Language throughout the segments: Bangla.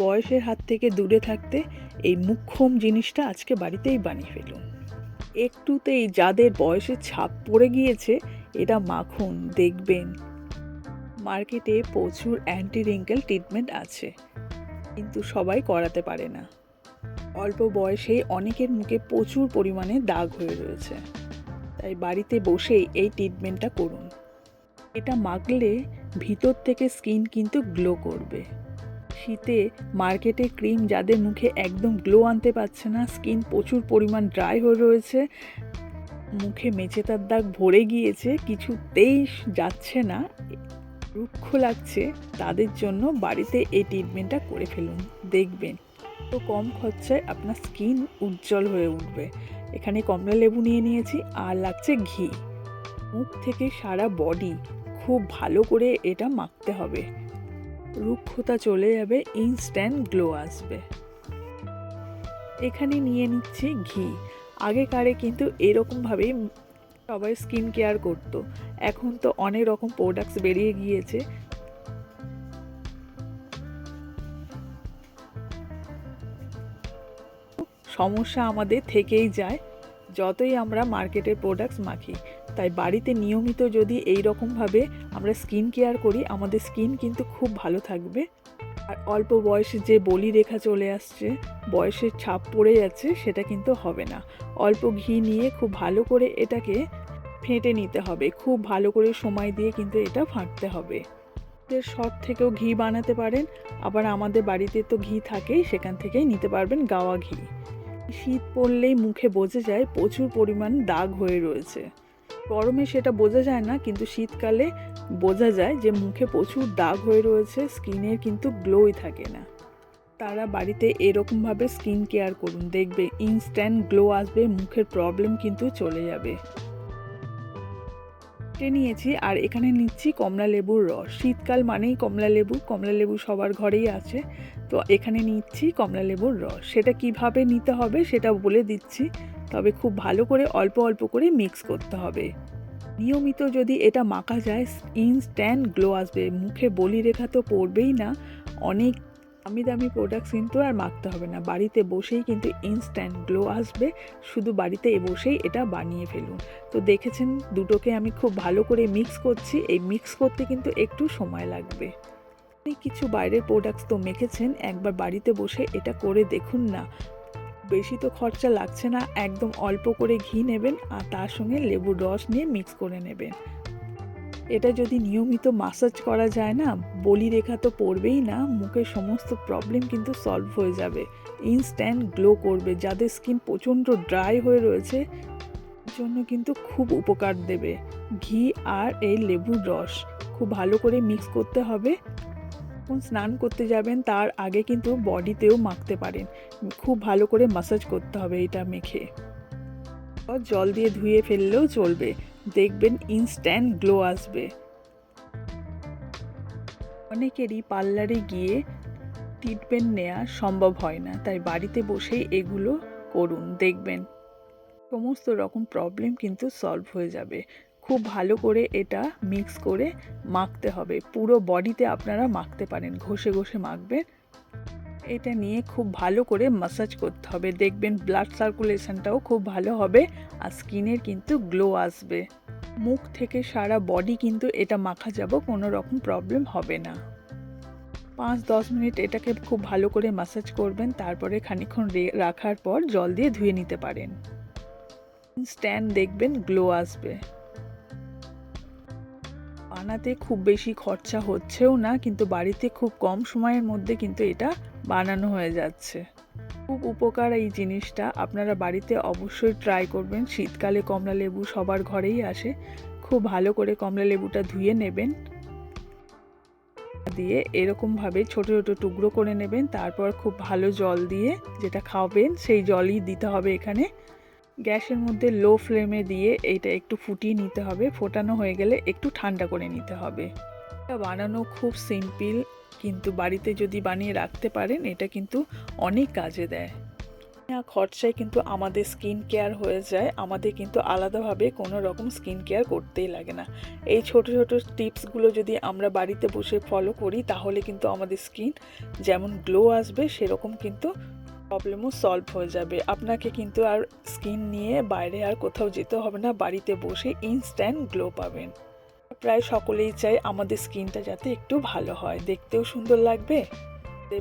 বয়সের হাত থেকে দূরে থাকতে এই মোক্ষম জিনিসটা আজকে বাড়িতেই বানিয়ে ফেলুন। একটুতেই যাদের বয়সের ছাপ পড়ে গিয়েছে এটা মাখুন, দেখবেন মার্কেটে প্রচুর অ্যান্টি রিঙ্কেল ট্রিটমেন্ট আছে, কিন্তু সবাই করাতে পারে না। অল্প বয়সে অনেকের মুখে প্রচুর পরিমাণে দাগ হয়ে রয়েছে, তাই বাড়িতে বসেই এই ট্রিটমেন্টটা করুন। এটা মাখলে ভিতর থেকে স্কিন কিন্তু গ্লো করবে। শীতে মার্কেটে ক্রিম যাদের মুখে একদম গ্লো আনতে পারছে না, স্কিন প্রচুর পরিমাণ ড্রাই হয়ে রয়েছে, মুখে মেচেদার দাগ ভরে গিয়েছে, কিছুতেই যাচ্ছে না, রুক্ষ লাগছে, তাদের জন্য বাড়িতে এই ট্রিটমেন্টটা করে ফেলুন। দেখবেন তো কম খরচায় আপনার স্কিন উজ্জ্বল হয়ে উঠবে। এখানে কমলা লেবু নিয়ে নিয়েছি, আর লাগছে ঘি। মুখ থেকে সারা বডি খুব ভালো করে এটা মাখতে হবে, রুক্ষতা চলে যাবে, ইনস্ট্যান্ট গ্লো আসবে। এখানে নিয়ে নিচ্ছি ঘি। আগেকারে কিন্তু এরকমভাবেই সবাই স্কিন কেয়ার করতো, এখন তো অনেক রকম প্রোডাক্টস বেরিয়ে গিয়েছে। সমস্যা আমাদের থেকেই যায় যতই আমরা মার্কেটের প্রোডাক্টস মাখি, তাই বাড়িতে নিয়মিত যদি এই রকমভাবে আমরা স্কিন কেয়ার করি, আমাদের স্কিন কিন্তু খুব ভালো থাকবে। আর অল্প বয়সে যে বলি রেখা চলে আসছে, বয়সের ছাপ পড়ে যাচ্ছে, সেটা কিন্তু হবে না। অল্প ঘি নিয়ে খুব ভালো করে এটাকে ফেটে নিতে হবে, খুব ভালো করে সময় দিয়ে কিন্তু এটা ফাটতে হবে। শর্ট থেকেও ঘি বানাতে পারেন, আবার আমাদের বাড়িতে তো ঘি থাকেই, সেখান থেকেই নিতে পারবেন গাওয়া ঘি। শীত পড়লেই মুখে বোঝা যায় প্রচুর পরিমাণ দাগ হয়ে রয়েছে। গরমে সেটা বোঝা যায় না, কিন্তু শীতকালে বোঝা যায় যে মুখে প্রচুর দাগ হয়ে রয়েছে, স্কিনের কিন্তু গ্লোই থাকে না। তারা বাড়িতে এরকমভাবে স্কিন কেয়ার করুন, দেখবে ইনস্ট্যান্ট গ্লো আসবে, মুখের প্রবলেম কিন্তু চলে যাবে। নিয়েছি আর এখানে নিচ্ছি কমলা লেবুর রস। শীতকাল মানেই কমলা লেবু সবার ঘরেই আছে, তো এখানে নিচ্ছি কমলা লেবুর রস। সেটা কিভাবে নিতে হবে সেটা বলে দিচ্ছি, তবে খুব ভালো করে অল্প অল্প করে মিক্স করতে হবে। নিয়মিত যদি এটা মাখা যায়, ইনস্ট্যান্ট গ্লো আসবে, মুখে বলি রেখা তো পড়বেই না। অনেক দামি দামি প্রোডাক্টস কিন্তু আর মাখতে হবে না, বাড়িতে বসেই কিন্তু ইনস্ট্যান্ট গ্লো আসবে। শুধু বাড়িতে বসেই এটা বানিয়ে ফেলুন। তো দেখেছেন দুটোকে আমি খুব ভালো করে মিক্স করছি, এই মিক্স করতে কিন্তু একটু সময় লাগবে। অনেক কিছু বাইরের প্রোডাক্টস তো মেখেছেন, একবার বাড়িতে বসে এটা করে দেখুন না। বেশি তো খরচা লাগছে না, একদম অল্প করে ঘি নেবেন আর তার সঙ্গে লেবুর রস নিয়ে মিক্স করে নেবেন। এটা যদি নিয়মিত মাসাজ করা যায় না, বলি রেখা তো পড়বেই না, মুখের সমস্ত প্রবলেম কিন্তু সলভ হয়ে যাবে, ইনস্ট্যান্ট গ্লো করবে। যাদের স্কিন প্রচণ্ড ড্রাই হয়ে রয়েছে জন্য কিন্তু খুব উপকার দেবে। ঘি আর এই লেবুর রস খুব ভালো করে মিক্স করতে হবে। যখন স্নান করতে যাবেন তার আগে কিন্তু বডিতেও মাখতে পারেন, খুব ভালো করে মাসাজ করতে হবে এটা মেখে। জল দিয়ে ধুয়ে ফেললেও চলবে, দেখবেন ইনস্ট্যান্ট গ্লো আসবে। অনেকেরই পার্লারে গিয়ে ট্রিটমেন্ট নেওয়া সম্ভব হয় না, তাই বাড়িতে বসেই এগুলো করুন, দেখবেন সমস্ত রকম প্রবলেম কিন্তু সলভ হয়ে যাবে। খুব ভালো করে এটা মিক্স করে মাখতে হবে, পুরো বডিতে আপনারা মাখতে পারেন, ঘষে ঘষে মাখবেন। এটা নিয়ে খুব ভালো করে মাসাজ করতে হবে, দেখবেন ব্লাড সার্কুলেশনটাও খুব ভালো হবে আর স্কিনের কিন্তু গ্লো আসবে। মুখ থেকে সারা বডি কিন্তু এটা মাখা যাব, কোনো রকম প্রবলেম হবে না। 5-10 মিনিট এটাকে খুব ভালো করে মাসাজ করবেন, তারপরে খানিকক্ষণ রাখার পর জল দিয়ে ধুয়ে নিতে পারেন। ইনস্ট্যান্ট দেখবেন গ্লো আসবে। বানাতে খুব বেশি খরচা হচ্ছেও না, কিন্তু বাড়িতে খুব কম সময়ের মধ্যে কিন্তু এটা বানানো হয়ে যাচ্ছে। খুব উপকার এই জিনিসটা, আপনারা বাড়িতে অবশ্যই ট্রাই করবেন। শীতকালে কমলা লেবু সবার ঘরেই আসে, খুব ভালো করে কমলা লেবুটা ধুয়ে নেবেন, দিয়ে এরকমভাবে ছোট ছোট টুকরো করে নেবেন, তারপর খুব ভালো জল দিয়ে যেটা খাবেন সেই জলই দিতে হবে এখানে। গ্যাসের মধ্যে লো ফ্লেমে দিয়ে এইটা একটু ফুটিয়ে নিতে হবে, ফোটানো হয়ে গেলে একটু ঠান্ডা করে নিতে হবে। এটা বানানো খুব সিম্পল, কিন্তু বাড়িতে যদি বানিয়ে রাখতে পারেন এটা কিন্তু অনেক কাজে দেয়। খরচায় কিন্তু আমাদের স্কিন কেয়ার হয়ে যায়, আমাদের কিন্তু আলাদাভাবে কোনো রকম স্কিন কেয়ার করতেই লাগে না। এই ছোট ছোট টিপসগুলো যদি আমরা বাড়িতে বসে ফলো করি তাহলে কিন্তু আমাদের স্কিন যেমন গ্লো আসবে সেরকম কিন্তু প্রবলেমও সলভ হয়ে যাবে। আপনাকে কিন্তু আর স্কিন নিয়ে বাইরে আর কোথাও যেতে হবে না, বাড়িতে বসে ইনস্ট্যান্ট গ্লো পাবেন। প্রায় সকলেই চায় আমাদের স্কিনটা যাতে একটু ভালো হয়, দেখতেও সুন্দর লাগবে,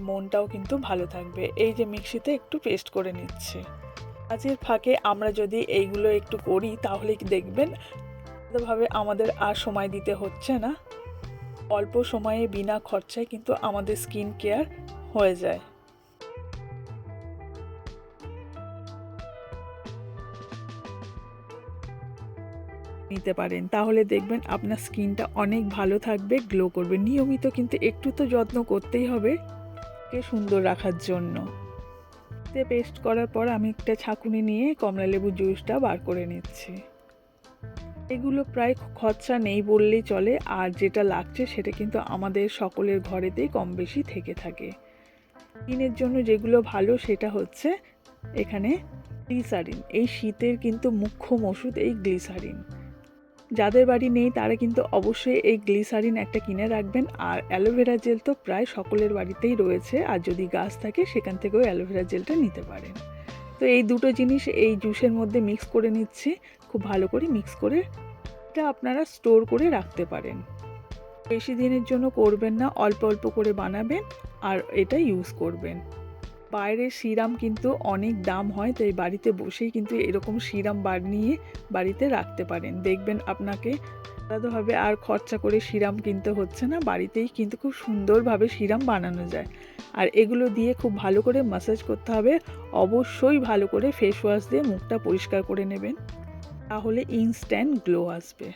মনটাও কিন্তু ভালো থাকবে। এই যে মিক্সিতে একটু পেস্ট করে নিচ্ছি। কাজের ফাঁকে আমরা যদি এইগুলো একটু করি তাহলে দেখবেন ভাবে আমাদের আর সময় দিতে হচ্ছে না, অল্প সময়ে বিনা খরচায় কিন্তু আমাদের স্কিন কেয়ার হয়ে যায়। নিতে পারেন তাহলে দেখবেন আপনার স্কিনটা অনেক ভালো থাকবে, গ্লো করবে। নিয়মিত কিন্তু একটু তো যত্ন করতেই হবে সুন্দর রাখার জন্য। পেস্ট করার পর আমি একটা ছাঁকুনি নিয়ে কমলা লেবু জুসটা বার করে নিচ্ছি। এগুলো প্রায় খরচা নেই বললেই চলে, আর যেটা লাগছে সেটা কিন্তু আমাদের সকলের ঘরেতেই কম বেশি থেকে থাকে। স্কিনের জন্য যেগুলো ভালো সেটা হচ্ছে এখানে গ্লিসারিন। এই শীতের কিন্তু মুখ্য ওষুধ এই গ্লিসারিন। যাদের বাড়ি নেই তারা কিন্তু অবশ্যই এই গ্লিসারিন একটা কিনে রাখবেন। আর অ্যালোভেরা জেল তো প্রায় সকলের বাড়িতেই রয়েছে, আর যদি গাছ থাকে সেখান থেকেও অ্যালোভেরা জেলটা নিতে পারেন। তো এই দুটো জিনিস এই জুসের মধ্যে মিক্স করে নিচ্ছি, খুব ভালো করে মিক্স করে এটা আপনারা স্টোর করে রাখতে পারেন। বেশি দিনের জন্য করবেন না, অল্প অল্প করে বানাবেন আর এটা ইউজ করবেন। বাইরের সিরাম কিন্তু অনেক দাম হয়, তাই বাড়িতে বসেই কিন্তু এরকম সিরাম বানিয়ে বাড়িতে রাখতে পারেন। দেখবেন আপনাকে আলাদাভাবে আর খরচা করে সিরাম কিনতে হচ্ছে না, বাড়িতেই কিন্তু খুব সুন্দরভাবে সিরাম বানানো যায়। আর এগুলো দিয়ে খুব ভালো করে ম্যাসাজ করতে হবে। অবশ্যই ভালো করে ফেস ওয়াশ দিয়ে মুখটা পরিষ্কার করে নেবেন, তাহলে ইনস্ট্যান্ট গ্লো আসবে।